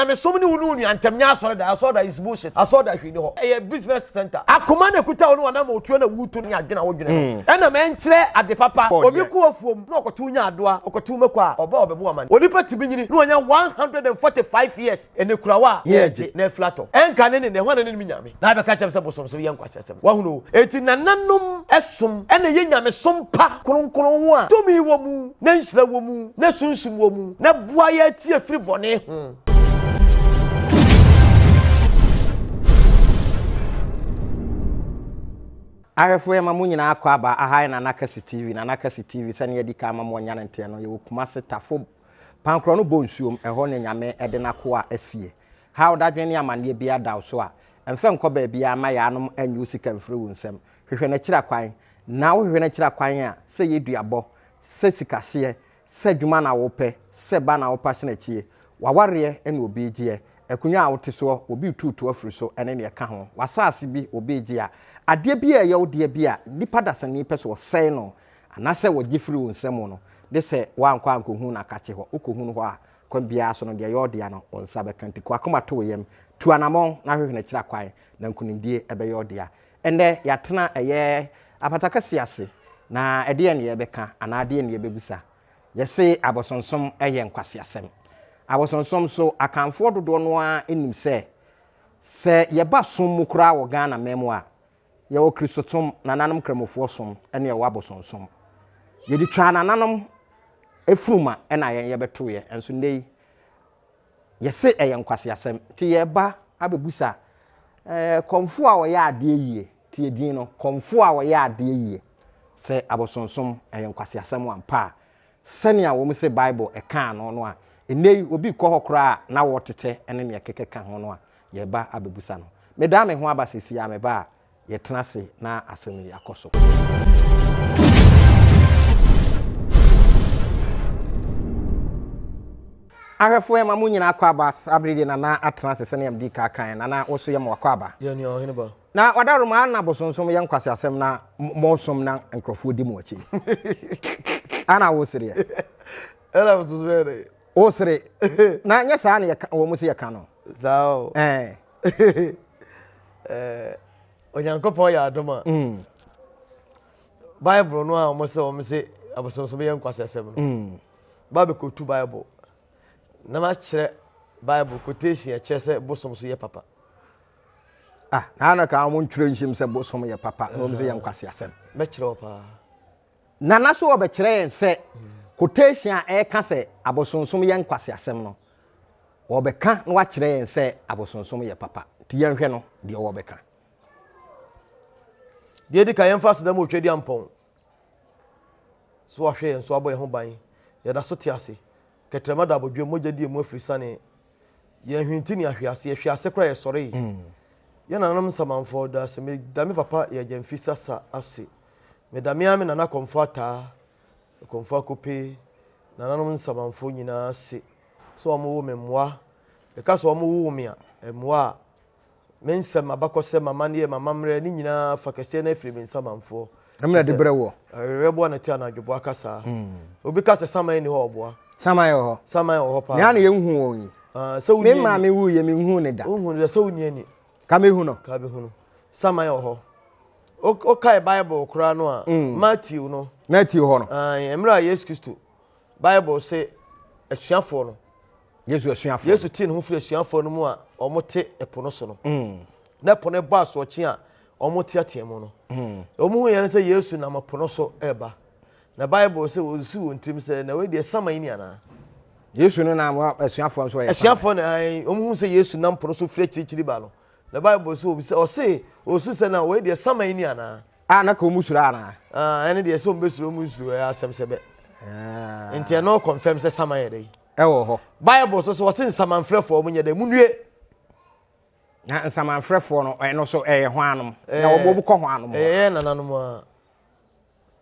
nyame som ni wunu nu antem nya asoro da is bullshit asoro da hwe ni ho e business center akoma na kuta wonu na ma otuo na wutu ni adwena wo dwene e na me nkyere ade papa obi ku afuom na okoto nya adoa okoto mekwa oba obebu amane onipa tibinyini na onya 145 years ene kurawa yeje na flato enka ne ne hwana ne nyame na be ka kyem se bosom so ye Nkwasiasem wa hunu eti nananom esum ene ye nyame som pa kronkron wo a tumi wo mu na nhyira wo mu na sunsum wo mu na bua ya tie firi bone ho Ahefo ya mamu nyina akwa aba ahai na Nana Kesse TV sane yedi ka mamu nya na nte no ye Kumase tafo pankro no bonsuom eho ne nyame ede na ko a asie how dadwen ne amane bia daw so a emfe nko ba bia ma ya anom anyu sika mfre wo nsem hwehwe na kira kwan na wo hwehwe na kira kwan a se yeduabo se sikase se dwuma na wo pe se ba na wo pa se na chie waware ene obi gie akunya a wote so obi tutu afiri so ene ne ka ho wasase bi obi gie a ade bi a yewo de bi a nipa dasani pe so sei no anase wo gifiri wo nsem no de se wankwa ankohu na kache ho okohu ho a kwa bia so no de yo de ano onsa be kanti kwa koma to yem tu anamon na hwehwe na kira kwan na nkunimdie ebe yo de a ende yatena eye apatakase ase na ede ye ne ye beka ana ade ye ne ye bebusa yese Abosomsom eye Nkwasiasem Abosomsom so akanfo dodo no a enim se ye ba som mukura wo Ghana memo a ye wo Kristotom nananom kramofo som ene ye wo Abosomsom ye di twa nananom efuruma ena ye beto ye enso nei yese eye Nkwasiasem ti ye ba abebusa komfour a wo ye ade yie ti edin no komfour a wo ye ade yie se Abosomsom eye Nkwasiasem ampa sani a wo mu se Bible e kan no a enei obi kɔ hokora na wo tete ene ne keke kan ho no a ye ba abebusa no me da me ho abasisi ya me ba ye tena se na asem ya koso ahefo ya mamu nyina akwa aba abrede na atena se ne yamdi ka kan na wo so yam wakwa aba ye ni ohene ba na wadaro ma na Abosomsom ye Nkwasiasem na mosom na nkrofo di mu achi ana wo sire ela Abosomsom o sire na nya sa na wo mu se ye kan no zao onyankopon ya adoma Bible no a mo se Abosomsom ye Nkwasiasem no Bible ko tu Bible na ma kire Bible quotation che se Abosomsom ye papa na ka mo ntwere nhyem se Abosomsom ye papa no mo se ye Nkwasiasem me kire opa Nana so obe kire se quotation e ka se Abosomsom ye Nkwasiasem no obe ka no wa kire se Abosomsom ye papa ti ye hwe no de obe ka de di ka yemfa da mo twedi ampon so ahwe en so aboy ho ban ye da so ti ase ketrema da bodwe moja di mu afrisane ye hwinti ni ahwe ase kra ye sore ye nanam samanfo da se me da me papa ye gemfi sasa ase me da me ame nana komfata komfa kope nanam samanfo nyina ase so omo wo memwa e ka so omo wo me a emwa mensem ABAKOSEM amane AMAMMERE ni nyina fakese na afiri mensamanfo amna de brewo rebo na ti anadwo akasa obi kasa saman ni ho oboa saman ho pa ya na ye hu won so me ma me wu ye me hu ne da hu ne so uni ani ka me hu no saman ho o kai Bible kura no a Matthew ho no emra Yesu Kristo Bible say asuafo no Yesu tin hu firi asuafo no mu a omote epo no so no na epo ne ba so chi a omote atemu no omu hu ye say Yesu na mapo no so eba na Bible say osu wontim say na we de saman ni ana Yesu no na asuafo so ye asuafo na omu hu say Yesu na mapo no so firi chichiri ba no na Bible say osu say na we de saman ni ana na ka omusura ana ene de so mbesuro omusuro ya asem sebe enti no confirm say saman ye dey ewo ho Bible so was saman frefo omunye dey munue na saman frefo no no so ho anom na obo ko ho anom nananom a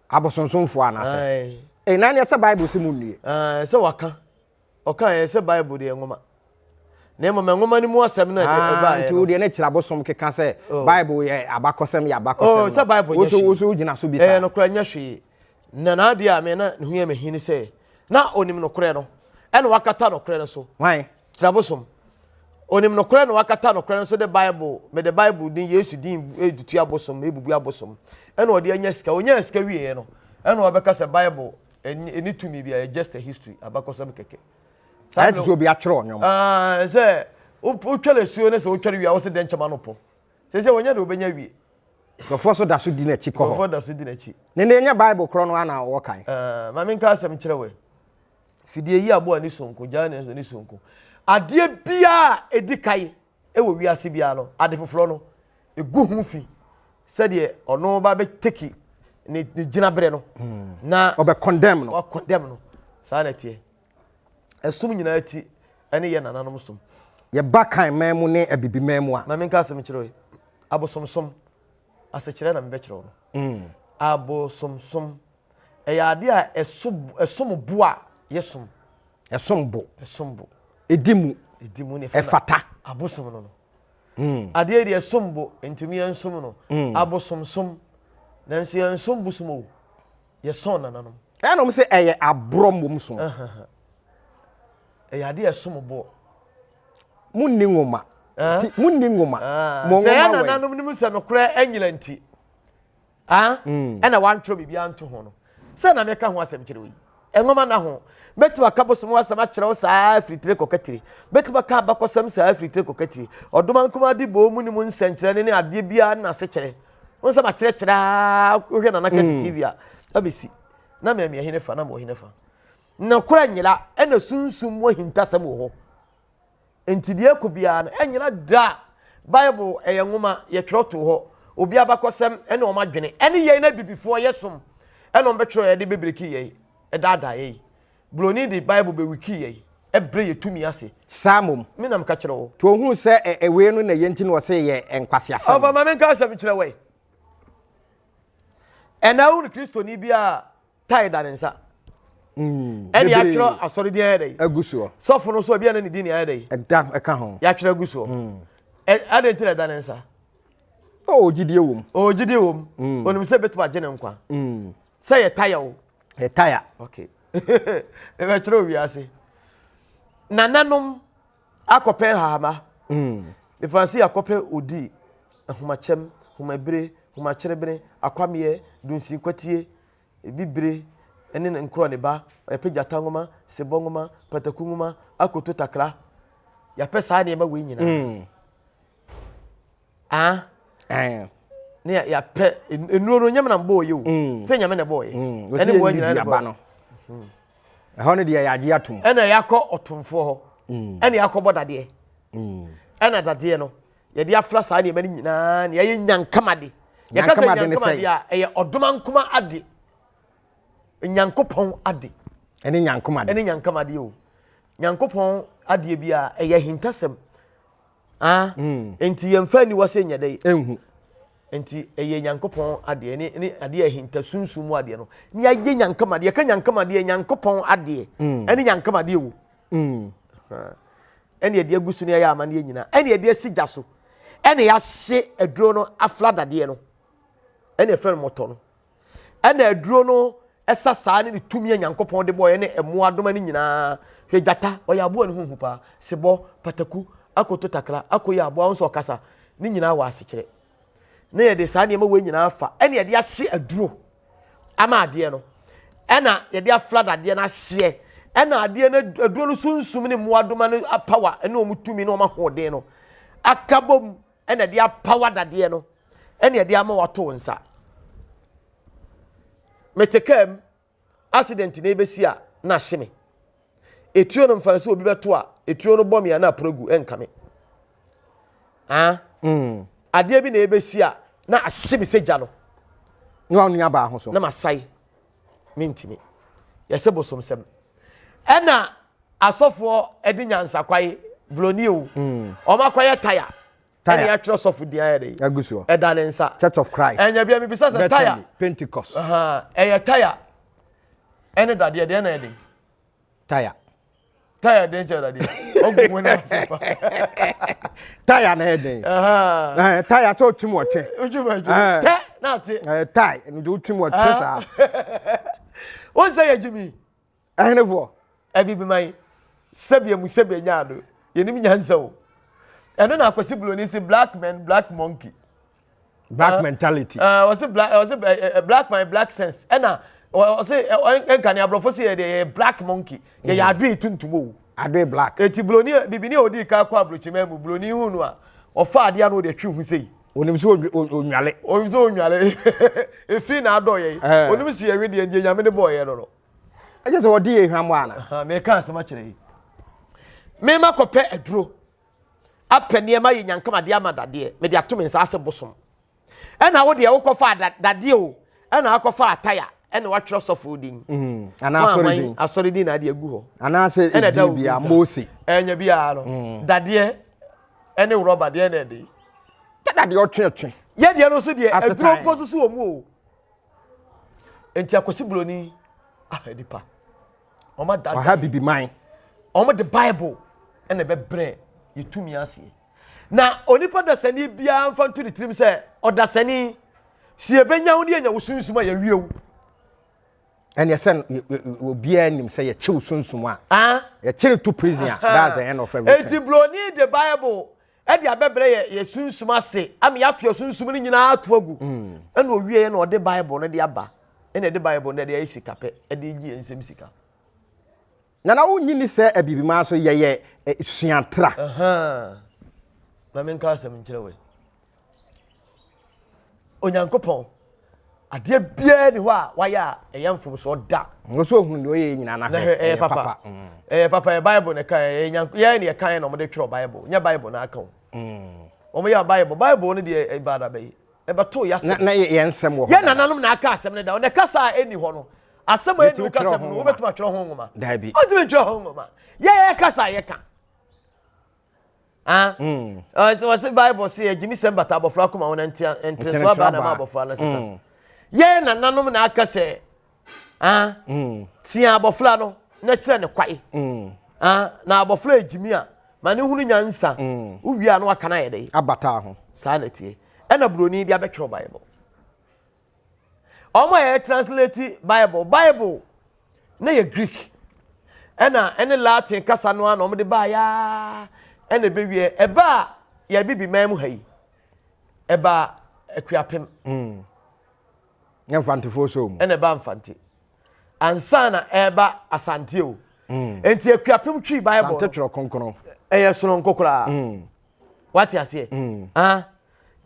Abosomsom fo ana se na ne se Bible se munue se waka oka se Bible de ngoma na ngoma ni mu asem na de ba nti wo de na kira Abosom keka se Bible ye ABAKOSEM ye ABAKOSEM se Bible ye so gina so bi sa no kra nya hwe na de a me na hu ye me hini se na onim no kra no ene wakata no kra no so why kira Abosom onim no kora no wakata no kora so the bible me the bible din yesu din edutu abosom ebubu abosom ena ode anya sika onya sika wiye no ena obeka se bible eni tumi bia just a history abakosem keke sai to obi atwere onyom se o twele suo ne se o twere wi a wo se den chama no po se wonya de obenya wi kofo so da so di na chi ko kofo da so di na chi ne nya bible kro no ana wo kan ma me nka asem kire we fidie yi abo ani sonko jana ni sonko ade bia edikai ewo wiase bia no ade foforo no egu hu fi said ono ba be teki ni gina bere no na obe condemn no sa na tie esum nyina ati ene ye nananom sum ye bakan memu ne abibi memu a na me nka asem kire we abosomsom asechire na me be kire no abosomsom eya ade a esum boa yesum esombo edimu ne efata abosom no ade ade esombo entumi ensum no abosomsom nanso ensum busumo yeson nananom no se eye abromom so ade esombo munni ngoma mo se nananom nim se no kra anyila nti ena wantro bibia nto ho no se na meka ho asem kire wi engoma na ho betu akabosom wasama kyerɛw saa afritire kokatire betu baka abakosem saa afritire kokatire odoma nkoma di bo mu ni mu nsenkyerɛ ne ade bia na se kyerɛ won sama kyerɛkyerɛ ohwe na Kesse TV a abesi na me ahine fa na mo ahine fa na kora nyira ɛna sunsum mo AHINTASEM wo ho entidie ko bia na ɛnyira da bible ɛyɛ ngoma ye twɛrɛ to ho obi abakosem ɛna o madwene ɛne yɛ na bibifo yɛsom ɛna o bɛtwɛrɛ yɛ de bebreki yɛ ɛdada yɛ Broni the Bible be wiki ye ebre ye tumi ase samom me nam ka kire wo to hu se ewe no na yenti no se ye Nkwasiasem ova ma me ka asem kire we ena wu Kristo ni bia tai da nsa eni ya kire asori dia dey aguso sofo no so bia na ni di ni ya dey edam eka ho ya kire aguso ade tire da nsa ogidie wom onim se betu agene nkwa se ye taya wo taya okay ebe chiro wiase nananom akopen hama the fancy akope odi ahomachem homabire homacherebere akwamie dunsi kwatie bibire ene nkro ne ba epegata ngoma sebongoma patakungoma akoto takra ya pesa ne ba we nyina ne ya pe enuoro nyam na mbo ye wo se nyame ne bo ye ene bo nyina ne bo ehone de ya age atum ena yakọ otumfo ho ena yakọ bodade ena dade no ye de afla saa ne mani nyina ne ye nyankamade ye ka se nyankamade a eye odoma nkoma ade nyankopon ade ene nyankamade o nyankopon ade bi a eye AHINTASEM enti ye mfa ni wase nyade enhu enti eye nyankopon ade ni ade AHINTASUMSUM ade no ni aye nyankamade ye ka nyankamade nyankopon ade ene nyankamade wo ene ade agusu ne ya amane nyina ene ade asigya so ene ya hye aduro no afla dade no ene efre moto no ene aduro no esa saa ne tumi nyankopon de boye ne emo adoma ne nyina hwe jata oya abo ne huhu pa sebo pataku akoto takra akoya abo anso okasa ne nyina wa asekere na ye de saa ne ma we nyina afa ene ye de ahye aduro ama ade no ena ye de afla dade na hye ena ade na aduro no sunsum ne mo adoma no power ene o mutumi ne o ma hode no akabom ena de power dade no ene ye de ama wato nsa metekem accident na ebesi a na hyeme etuo no mfanso obi beto a etuo no bom ya na progu enkame ade bi na ebesi a na ahyeme seja no no anu aba ho so na masai mintimi yese bosomsem ena asofo edi nyansa kwai bloni o o makwaye taya ene ya twro sofo dia ya dey aguso eda ne nsa Church of Christ enya bia mi bisa se taya Pentecost eye taya ene dade de na ede taya de nche dade ogun na sepa taya na ede taya to tumu oche ojuma te na te tai no do tumu oche sa o say ejimi ahenefo ebibi mai sebia mu sebia nyaado yenim nyansa o eno na Kwasi Buloni say black man black monkey black mentality was it black man black sense ena was it enka ne abrofo say the black monkey ya adwe tuntumo adwe black eti Buloni bibini odi ka kwa abrochima mu Buloni hu no a ofa ade a no de twi hu sei onim so onwale efi na ado ye onim si yewe de enye nyame de boy ye no aje so odi ehwam ana ha me ka asema kire yi me makope aduro apene ma ye nyankama de amadade me de atom nsa ase bosom ena wo de wo kofa dade o ena akofa ataya ena wa twere sofo din ana asori din na de agu ho ana se bia Mose enya bia no dade ene roba de ene de dade o twetwe ye de no so de aduro kosusu omu o enti Kwasi Buloni edipa oma dada ha bibi man oma the Bible ene be bre yetumi ase na onipa da sani bia mfa nto ne tirim se odasani si ebenya wo de anya wo sunsuma ya wiewu ene sen obia nim se ye chew sunsuma ye kire to prison that's the end of everything eti Buloni the Bible e dia bebre ye sunsuma se am ya to sunsum ni nyina atoagu ene owie na ode Bible no de aba ene de Bible na de ayisika pe e de gi ensem sika Nana Oy3ade3yie se abibima so ye suantra na men ka asem nkire we onyankopon ade bia ni ho a waya eyamfom so da ngoso hu ni oye nyina na papa papa Bible ne kan ye ne kan na mo de twere Bible nya Bible na aka o mo ya Bible ne de ibada be e bato ya se na ye nsem wo ye nananom na aka asem ne da o ne kasa eni ho no asem eni kasa no wo betuma twere ho ngoma da bi o de twere ho ngoma ye kasa ye kan so Bible say Jimmy Sembata abofra kuma won ente so aba na abofra na sesa ye nananom na aka se tia abofra no na kire ne kwai na abofra ejimi a ma ne hunu nyansa uwia no aka na ye dai abata ho sa na tie ena Buloni dia betwere Bible omo ye translate Bible na ye Greek ene Latin kasa no ana omo de ba ya ene bewie eba ya bibi mamu hayi eba akuapem Mfante foso mu ene ba mfante ansana eba asante o enti akuapem twi Bible ante twere konkono eye sono nkokora wati ase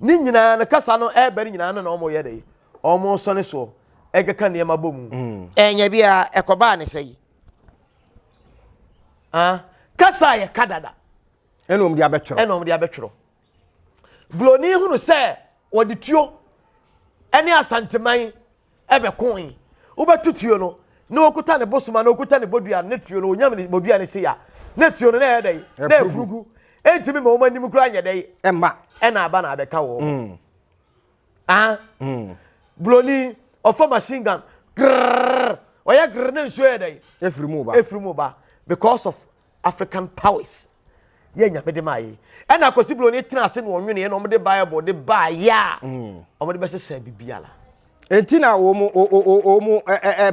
ni nyina na kasa no eba ni nyina na omo ye dey omo so ne so egeka ne ma bomu enya bia ekoba ne sei kasa ye kadada eno om dia betwero Buloni hunu se wodi tuo ene asanteman ebe koin wo betutuo no na okuta ne bosoma na okuta ne bodua ne tuo no onyam ne bodua ne se ya ne tuo no na edai na epurugu entimi ma oma nim kura nya dai emma ena aba na abeka wo Buloni ofo machine gun oya grene nso edai efrimu ba because of African powers ye nya mede mai ena Kwasi Buloni tena ase no onwene no mede Bible de ba ya omede be sesa bibiala entina wo mu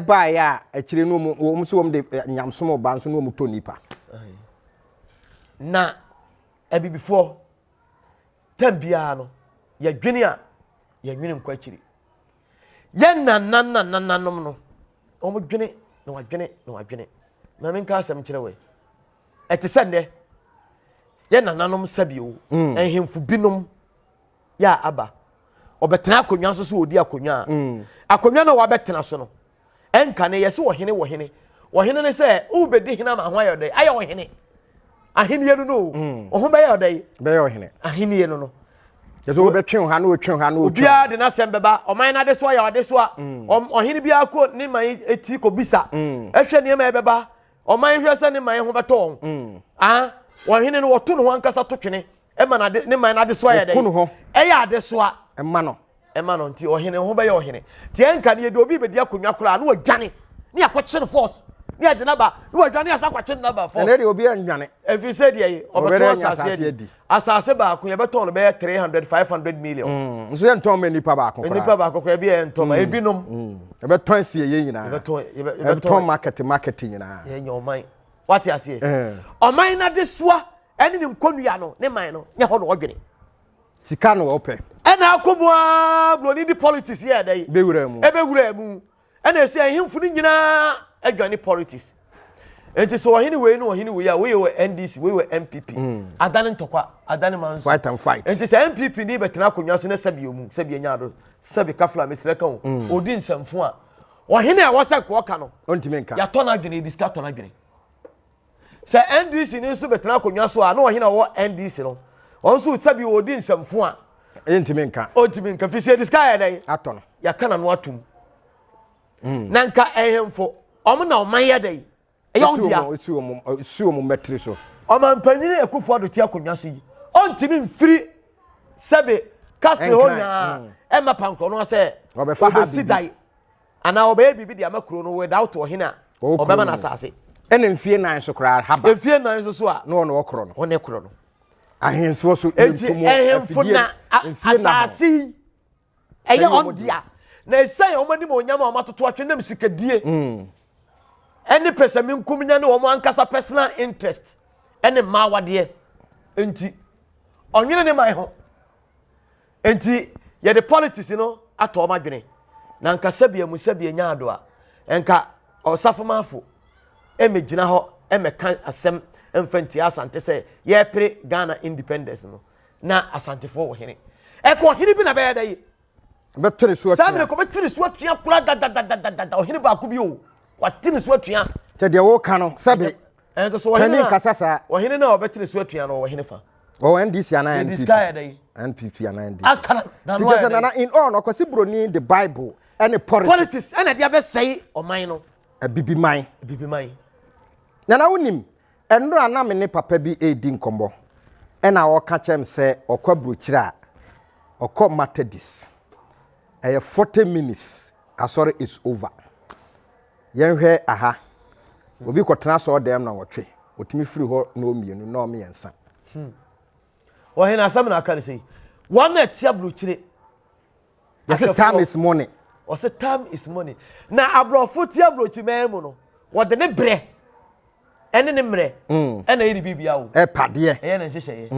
ba ya akire no mu so wo de nyamsom ba nso no mu to nipa na before tambia no ye dwene a ye nwene nkwa akire ye nananom no omo dwene na wadwene na men ka asem kire we etesende ye nananom sabio enhemfu binom ya aba obetena akonwa so odi akonwa akonwa na wabetena so no enka ne yesi wo hene ne se ubedi hina ma ho ayode aye wo hene ahiniye no oho be ayode be yo hene ahiniye no yeso wo betwen ha na otwen ha na obia de na sembeba oman na de so ya ode so a ohene bia ko ni man eti ko bisa ehwe ne ma ebeba oman hwe se ne man ho beto wahene no woto no hankasa to twene ema na de ne man na de so ya de eya ade so a ema no nti ohene ho be ya ohene ti enka ne de obi be dia konwa kura na wadwane ne akwache force ne ade na ba ne wadwane asa kwache na ba force ne de obi anwane efi said ye obeto asase ba ko ye beto no be 300-500 million nso ye nton me nipa ba ko kra bi ye nton ma ebinom ye beto asie ye nyina ye beto market nyina ye nyoman what you say oman na de soa ene ne nkonua no ne man no nya ho no odwene sika no ope ena akomoa bloni di politics here dey bewura mu ebewura mu ena esi ahemfu ni nyina adwane politics enti so ohini we no ohini we ya we NDC we MPP adane ntokwa adane manso fight and fight enti se MPP ni betena akonwa so na sabie mu sabie nya do sabi kafla mesre kan odi nsamfo a ohini a wasa ko ka no ontime nka ya to na adwane diska to na adwane se NDC ni so betena akonwa so a na ohini wo NDC no onso sabi odi nsamfo a ontime nka fisi diska ya dai ato no ya kana no atum na nka ehemfo omo na oman ya dai Suo mu metri so. Omampanyini ekufo do ti akonwa so yi. Ontimi mfiri sebe kase ho nya e mapankro no se obesi dai. Ana obe bibi dia makro no without ohina. Obema na asase. Ene mfie nan so kra haba. Mfie nan so a no okro no. One kro no. Ahenso so ntumo ehemfo na asase. Eye ondia. Na esai omani mo nyama o matoto atwe na msikadie. Any person min kumnya ne wo ankasa personal interest any ma wade enti onyene ne mai ho enti ye the politics no ato ma dwene na nka sabia mu sabia nya ado a enka osafomafo emegina ho emeka asem emfanti asante se ye pre Ghana independence no na asante fo wo hene eko hene bi na be da yi betre so sabre ko betire so atua kura da o hene ba ko bi o watini so atua te de wo ka no sabe en so ohene kasasa ohene na obetini so atua no ohene fa NDC ana NPP ana NDC akana na no ya na in all no kwasi broni the Bible and politics ana dia be say oman no bibiman na wonim enro ana me ne papa bi edi nkombo ena wo ka chem se okwa brochira okọ Methodist 40 minutes asori is over yenhwe aha obi kwotena so dem na wotwe otimi firi ho na omienu na omiensa ohena asam na aka say one na tia brochire yes time is money o say time is money na abrofo tia brochi memu no wode ne bre ene ne mre ene yiri bibia wo pade ene na nhyehyeye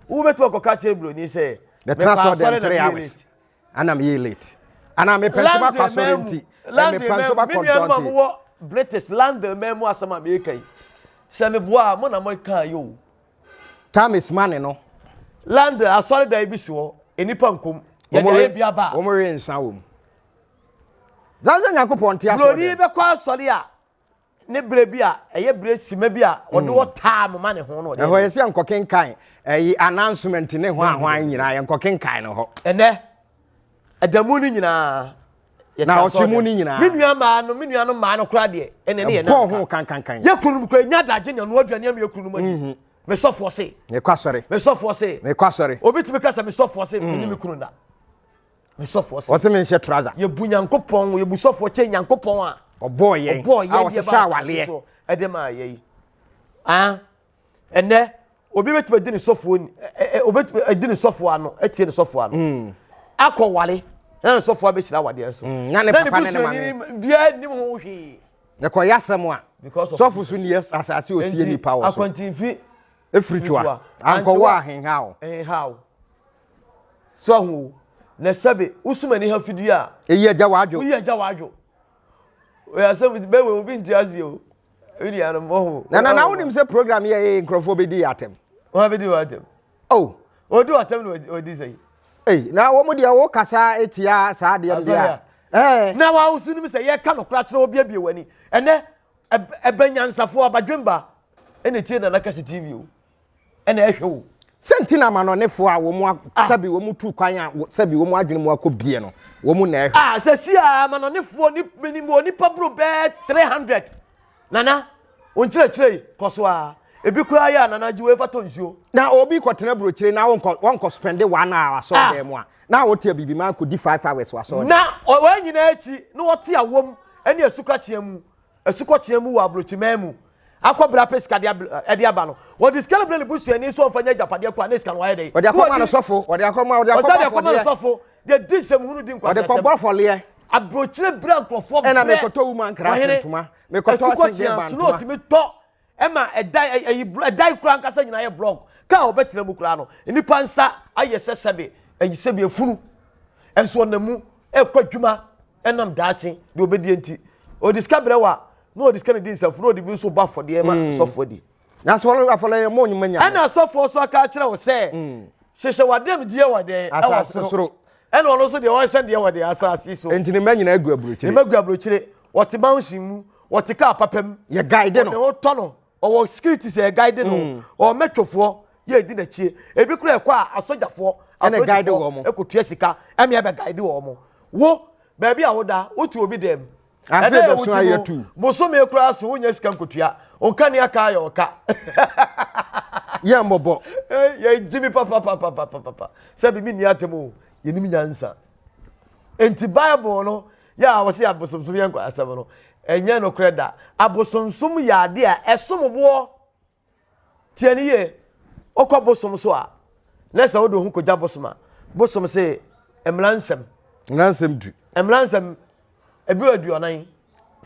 wo betu akoka chire bro ni say the transfer 3 hours anam ye late anam pensiba kwasorenti land me British land memo asama me kai se me boa mo na mo kan yo time is money no land asori da ibisi wo enipa nkom ye dey bia ba wo mo re nsan wo zanza nyakopon tia so broni be kwa asori a ne bre bi a eye bre sima bi a wo de wo taa mo ma ne ho no de ho ye se ankokenkan announcement ne ho ahwan nyina ye ankokenkan no ho ene adamu ni nyina na otimu ni nyina minua no ma no kra de ene ne ye na ho kan ye kunum kra nya daje nya no aduane am ye kunum ani me sofo se me kwasore me kwasore obitimi kasa me sofo se eni me kunu da me sofo se o se me nhye trouser ye bunyankopon ye bu sofo che nyankopon a oboy ye de ba wale ede ma ye ene obi betu di ni sofo ni obetu di ni sofo ano etie ni sofo ano akọ wale na sofo abeshira wade enso na ne papa ne mama bia ni mo hwe ne ko yasem a sofo su ni asate osie ni power so akwantimfi efritwa anko wa henhaw so hu na sabe usumani ha fidu a eyi agya wadwo we asem be we obi ntiazi o eri an mo na wonim se program ye nkrofo be di atem wa be di atem odu atem no odi sei na wo mu dia wo kasa etia saa de bia na wa usunu se ye ka no kra kire obi abie wani ene ebanyansafo abadwemba ene tie na Kesse TV o ene ehwe wo sentina manonefo a wo mu sabi wo mu tu kwan a sabi wo mu adwene mu akobie no wo mu na ehwe sesi a manonefo ni minimo ni pabro be 300 nana onchire chire koso a ebi kura ya nana jiwe fato nsuo na obi kwotena brochire na won spend 1 hour so dem a na wo tie bibi man ko di 5 hours wa so na wa nyina echi na wo tie awom ene esuka chiemu wa brochime mu akobra pesika de aba no wo discalibrate busu ani so ofanya japade kwa na sika no ayede wo de akoma na sofo wo de akoma na sofo de disem hunu di Nkwasiasem wo de kobor fole abrochire bra nkrofo ena mekoto woman kra sentuma mekoto asije ban no ti me to ema edai kura nkasa nyina ye blog ka obetra mu kura no nipa nsa aye sesebe sebe efunu enso namu ekwadwuma enam daachi de obedie nti o discover wa no discover din safunu odi bi so ba fode e ma sofo di na so lo afole ye mo nyumanya ana sofo so aka kire wo se hwehwe wadem die wade e wasoro ena ono so de won send de wade asase so enti ne manyina agu abrochire ne magu abrochire wote manhyin mu wote ka papam ye guide no o tono o security say guide no o metwofo ye di na chie ebi kura e kwa asojafo ene guide wo mo ekotua sika eme e be guide wo mo wo ba bia woda wotu obi dem ene be so ayetu boso me kura so wonya sika nkotua onka ne aka ya oka ye mbobo ye jimi papa sabi mi ni atemu ye ni nyansa enti bible no ya wo se abosomsom ye Nkwasiasem no enye no kreda abosomsom ya ade a esombo tiani ye okwa bosomso a lesa wodo hu koja bosoma bosom se emlansem du emlansem ebi aduonan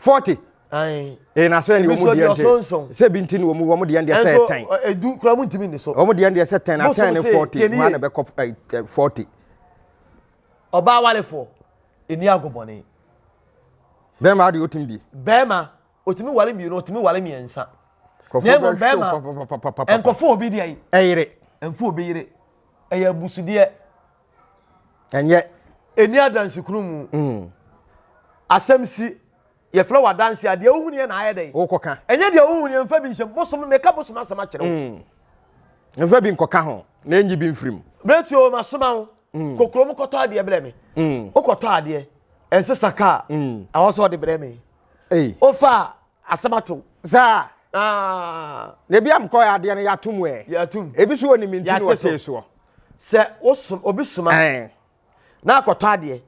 40 ai na so ni wo mu de se binti ni wo mu de ande se 10 edu kura mu ntimi ni so wo mu de ande se 10 na 10 ni 40 ma na be 40 oba walefo eni agobone bema ade otim di bema otimi wale mi no otimi wale mi ensa nyemo bema enkofo obi di ayi eyire enfo obi yire eya busude enye eni adansi kurumu asemsi ye fla wa dance ade ohuni na ayede okoka enye de ohuni emfa bi nsem bosom me ka bosom asama kire emfa bi nkoka ho na enyi bi mfrim bretio masoma ho kokrom koto ade bre me okoto ade ensesa ka awoso de bre me ofa asamato za ne bia mko ya ade na yatum ebi so oni minti no se so se osum obi suma na akoto ade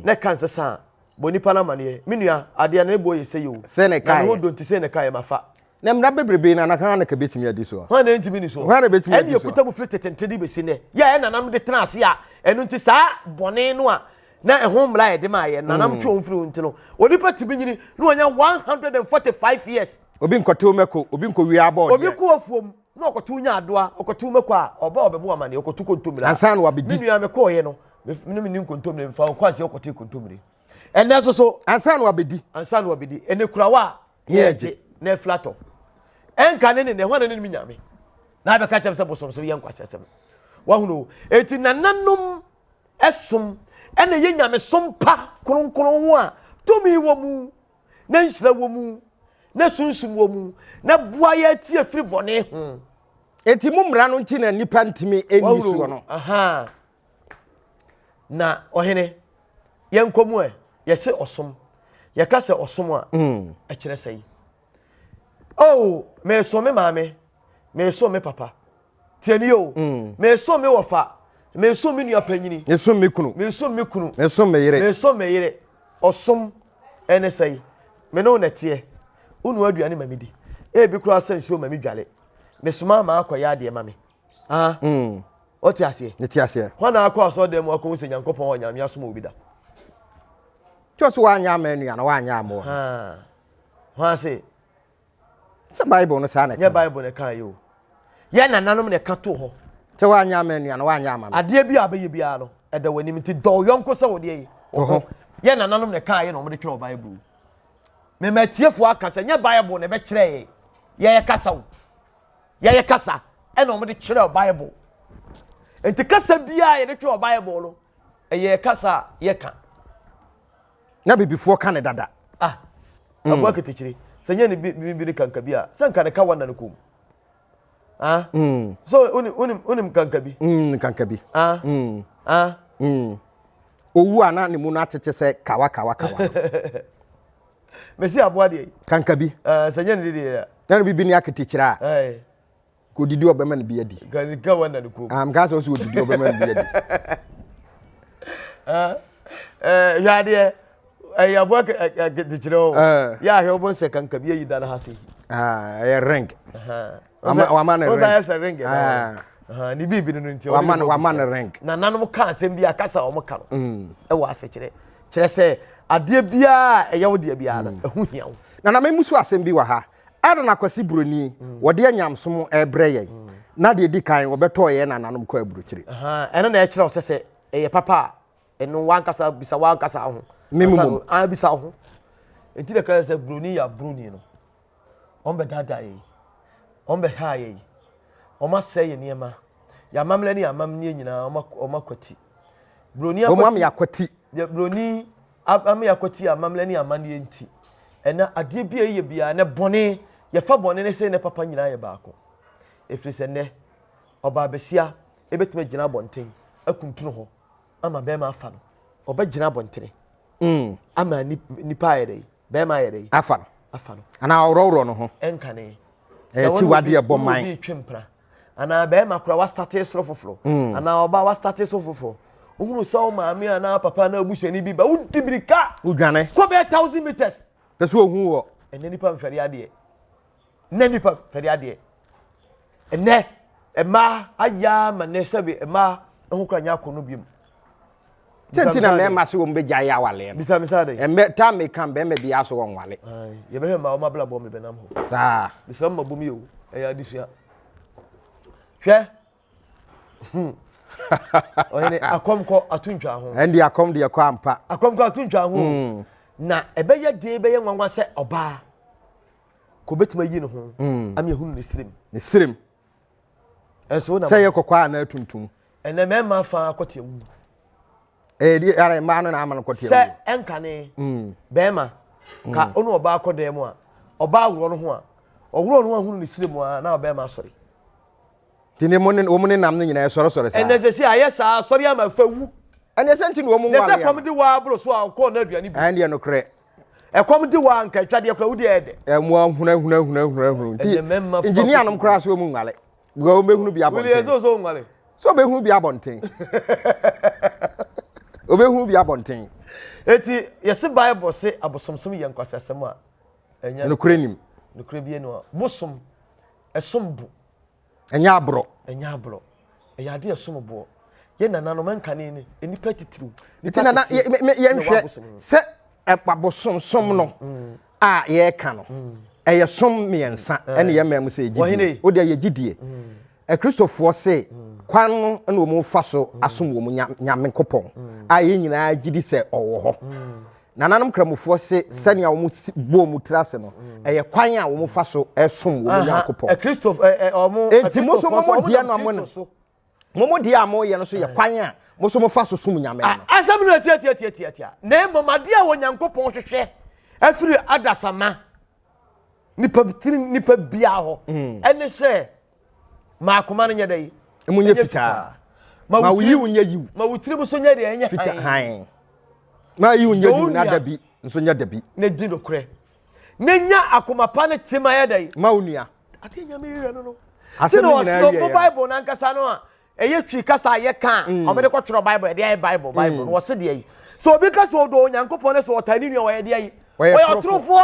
na kansesa bonipa na mane menua ade na ebo yese yo se ne kai na ho donti se ne kai mafa na mra bebrebe na kan na ka betimi ade so ha na ntimi ni so ha na betimi ade so ene ekuta mu fletetentedi be sine ya na nam de tena ase a enu nti sa bone no a na ehom mra ye de ma ye na nam twa omfiri nti no onipa tibi nyini no onya 145 years obi nkoto meko obi nko wi abod obi ku ofuom na okoto nya adoa okoto meko a oba obebo amane okoto kontomira ansan wa bedi menua meko ye no me kontomira mfa kwase okoto kontomira ene so ansan wa bedi ene kurawa yeje na flato enka ne hwana ne nyame na be ka kyem se bosomso ye Nkwasiasem wa hunu eti nananom esum ene ye nyame sompa kronkron ho a tumi wo mu na nsira wo mu na sunsum wo mu na bua ye tie firi bone ho eti mumra no nti na nipa ntimi eni so no aha na ohene ye nkomu ye se osom ye ka se osom a e kire sei oh me so me mame me so me papa tieni yo me so me wofa me so me nua panyini me so me kunu me so me kunu me so me yire me so me yire osom ene sei me no na tie unu aduane mamidi e bi kura san show mami dwale me suma ma akoya ade mame oti ase ne ti ase hwana akwa so dem akwo se Nyankopon wa nyame asoma obi da choso wa nya manu na wa nya amo ha se se bible no sa na nya bible ne kan yo ye nananom ne ka to ho se wa nya manu na wa nya amo ade bi abaye bia no eda wanim ti do yonko se wo de yi ye nananom ne kan ye no mo de twa bible me matiefo aka se nya bible ne be kire ye kasa wo ye kasa e no mo de kire bible enti kasa bia ye de twa bible no ye kasa ye ka na bibifo ka ne dada agwa ketekire se nya ne bi kanka bia se nka ne ka wana ne kom so unim kanka bi kanka bi owu ana ne mu na atete se kawa mesi aboa de kanka bi se nya ne de na bibi ni aketekire a ko didi obema ne bi adi ka wana ne kom ga so didi obema ne bi adi yade ya bo ketekire o ya he obo se kanka bi yi dana hase ya ring wa man ring o sa ya ring ni bibi no nti wa man ring na nanom ka asem bia kasa o mo ka no e wa ase kire se ade bia e yawo de bia na ehu hia wo na memusu asem bi wa ha ada na kwasi broni wode anyamsom ebreye na de di kan wo beto ye na nanom kwa aburukyire eno na e kire osese eye papa eno wankasa bisa wankasa ho memum an bisa ho enti de ka se broni ya broni no on be dada yi on be ha yi o ma se ye niema ya mamle ni amamne nyina o ma kwati broni akwati o mam yakwati de broni am yakwati amamle ni amane enti ena ade bia ye bia ne bone ye fa bone ne se ne papa nyina ye baako efiri se ne oba besia ebetime gina bonten akuntunu ho ama be ma afa no oba gina bontere ama nipa yere be ma yere afa no ana ororo no ho enkane ti wade e bom man bi twempra ana be ma kura wa start soro foforo ana oba wa start soro foforo ohunu so maami ana papa na abusuani bi ba udibirika udwane ko be 1000 meters peso ohun wo ene nipa mfari ade ne nipa mfari ade ene ema aya manesabe ema ehukra nya kono biem tentina me ma se wo mbeja ya wale bisa misade embe ta me kan be me bia so won wale ai ye be ma o ma bla bo me benam ho sa bisa ma bo mi o e ya disua hwe oyene akomko atuntwa ho endi akom de yakwa ampa akomko atuntwa ho na ebe ye de ebe ye nwanwa se oba ko betima yi ne ho am ye hunu ne sirem eso na say kokwa na tuntum ene me ma fa akote wu di ara ma no na ama akote wu se enkane be ma ka onu oba akode mu a oba awuro no ho a owuro no hunu ne sirem a na oba ma sori tini omune nam no nyina soro sa ene se si ayesa sori ama fa wu ene senti no omu wale ne se komdi wa bro so a ko na aduani bi ande no kre e komdi wa nka twade kra wudi ede mu huna ti engineer nom kra so omu wale go behunu bi abonten wele so nwale so behunu bi abonten obehunu bi abonten eti yesi bible se abosomsom ye Nkwasiasem a enya no kre nim no kre bi eno bosom esombu enya abro eya de esombo ye nana no mankane ni enipa titiru nti nana ye nhwe se Abosomsom no a ye ka no eye som miensa ene ye mam se gidi o de ye gidie e Christopher se kwan no na o mu fa so asom wo mu nyame kopon a ye nyina gidi se owo ho nananom kramufo se sania wo mu bo mu trase no eye kwan a wo mu fa so esom wo mu nyame kopon e Christopher omo Christopher dia no amono momo dia amo ye no so ye kwan a moso mo fa so som nyame no asam no tia na momade a wo nyankopon hwehwe afiri adasama nipa bia ho ene se ma akoma no nyedai emunye fita ma wuyi unye yiw ma wutiri bo so nya de enya fita han ma yi unye yiw na dabi nso nya dabi na di no kre na nya akoma pa ne tema ya dai ma onua ade nya me wiye no asem no nyina wiye Bible na nkasa no a eye twi kasa ye kan o me de kwotro Bible e dey Bible no wo se de yi so obi kasa odo Nyankopon ne so otani nua wo ye de yi wo otrofo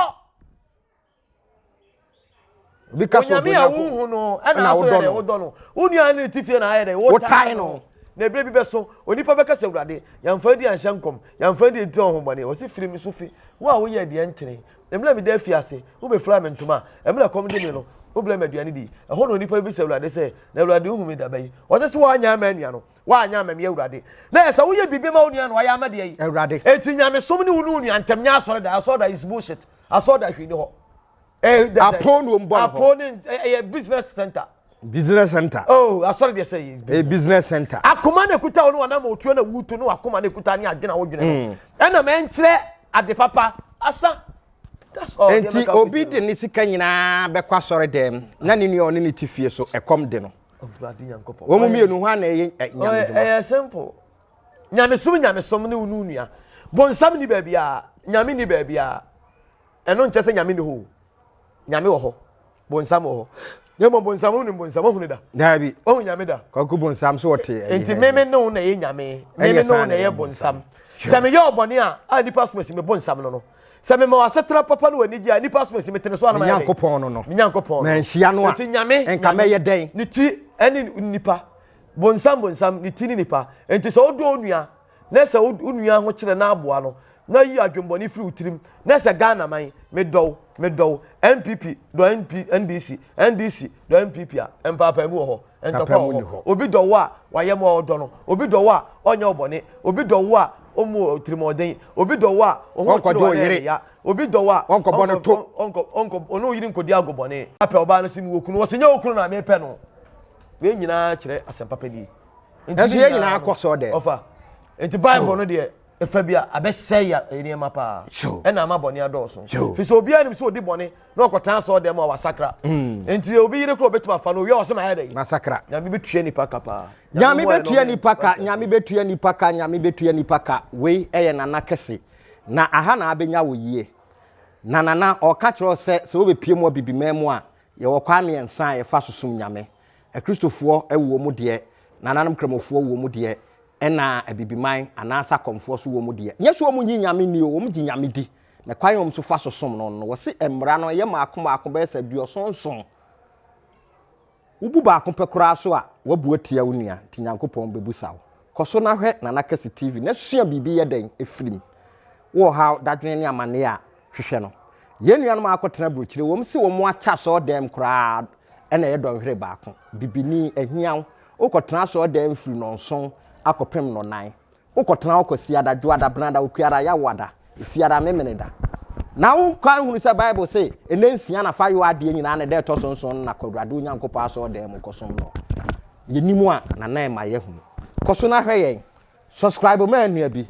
obi kasa odo Nyankopon no e na so ye wo do no unua ne tifie na aye de wo tai no na ebre bi beso onipa be kasa urade yamfa di anhyankom yamfa di nti ohobone wo se firi mi so fi wo a wo ye de ntene emla mi da fiase wo be fla mentuma emla kom de mi no wo bla maduane di eho no onipa bi se urade se na urade hu mi da bayi wo se wo anya manua no wa anya mam ye urade na esa wo ye bibi ma onua no wa ya ma de yi urade eti nyame som ni wunu onua ntem nya asore da is bullshit asore da hwini ho apon wo mbo apon business center oh asore de say business center akoma na kuta wo no na ma otuo na wutu no akoma na kuta ni adwena wo dwene no na me nkyere ade papa asa that's all enti obi de ni sika nyina be kwa sore dem na ni nua oni ni tifie so ekom de no obrade Nyankopon wo mu mienu ho na nyame simple nyame som ne wunu nua bonsam ni ba bia nyame ni ba bia eno nche se nyame ni ho nyame wo ho bonsam wo ho nyemo bonsam ni bonsam ho ni da dabi o nyame da kwaku bonsam so wote enti meme no na ye nyame meme no na ye bonsam se me ye obone a ni passport me bonsam no se me ma asetra papa no wani gi a ni passport me tene so ana ma ye Nyankopon no Nyankopon na nhia no a enti nyame enka me ye den ni ti eni nipa bonsam ni ti ni nipa enti se odo onua na se onua ho kire na aboa no na yi adwemboni firi utirim na se Ghana man me do MPP do NDC do MPP a empapa mu ho entoko obi do wo a waye mo odo no obi do wo a onye obone obi do wo a omu otirimodin obi do wo a onkodo yire ya obi do wo a onkobono to onko ono yiri nkodi agobone ape oba no simu okunu wo se nya okunu na me pe no we nyina kire asempapa ni enti ye nyina akoso de ofa enti Bible no de efa bia abesɛ ya eniema pa ɛna ama bɔne adɔso fi so obi anim so odi bɔne na ɔkɔtan so dem wa sakra enti obi yire kro betima fa no wi o se ma hede masakra nyame betua nipa kapa nyame betua nipa ka nyame betua nipa ka nyame betua nipa ka we eye Nana Kesse na aha na abenya wo yie na Nana ɔka kyerɛ sɛ wo bepie mu bibima mu a ye wo kwa me nsan ye fa susum nyame kristofoɔ ɛwo mu de nananom kramofoɔ wo mu de ena abibiman anasa komfour so wo mu de nyeso wo mu nyame ni wo mu nyame di na kwan wo mu so fa so som no wo se emra no ye maako be sa duo sonson ubu ba ko pekora so a wabu atia wo nua ti Nyankopɔn bebusa wo koso na hwɛ Nana Kesse TV na sua bibi ye den efirim wo ha dadwene ne amane a hwehwɛ no ye nua no akotena brochire wo mu se wo mu acha so dem kora ena ye dɔnhwere baako bibini ahiaw ukotena so dem firi nonson akopem no nan ukotena okosi adadwo adabranda okuara ya wada efiara memeneda na wo kan hunu se Bible say enansia na fa yo ade nyina na de to sonson na kwadwade Onyankopɔn aso dem kosom no yenimu a na nan ma ye hunu koso na hwɛ yen subscribe ma anu abi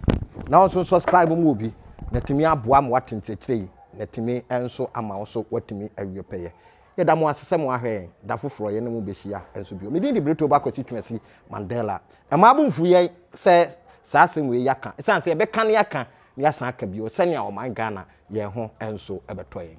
na also subscribe mu obi na timi aboa ma watentekire na timi enso ama wo so watimi awiepeye yeda mo asese mo ahwe da foforo ye ne mo behia enso bio medin di breto ba kwati twasi Mandela ma abumfu ye se saa asem we yaka esan se be kan yaka ne asan aka bio se ne o man Ghana ye ho enso ebetoye